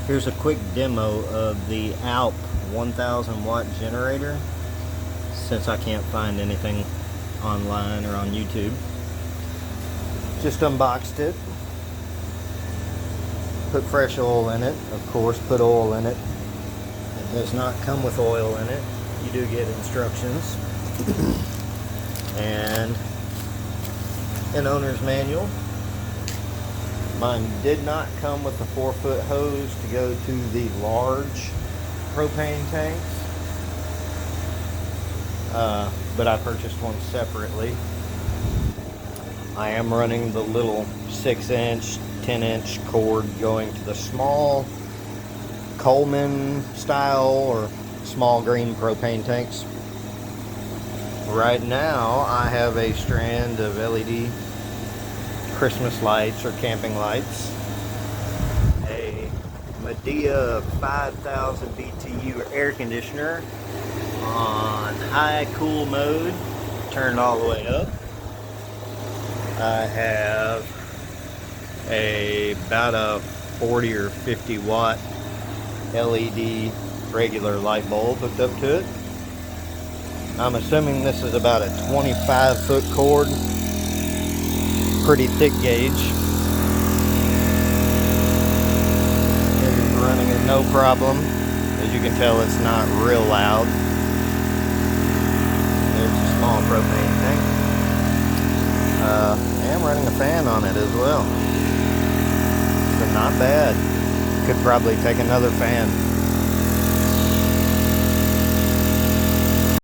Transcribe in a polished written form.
Here's a quick demo of the ALP 1000 watt generator, since I can't find anything online or on YouTube. Just unboxed it, put fresh oil in it, of course, put oil in it. It does not come with oil in it. You do get instructions and an owner's manual. Mine did not come with the 4-foot hose to go to the large propane tanks, but I purchased one separately. I am running the little 6-inch, 10-inch cord going to the small Coleman style or small green propane tanks. Right now I have a strand of LED Christmas lights or camping lights, a Medea 5000 BTU air conditioner on high cool mode, turned all the way up. I have about a 40 or 50 watt LED regular light bulb hooked up to it. I'm assuming this is about a 25-foot cord, pretty thick gauge. It's running it no problem. As you can tell, it's not real loud. There's a small propane tank. I am running a fan on it as well, so not bad. Could probably take another fan.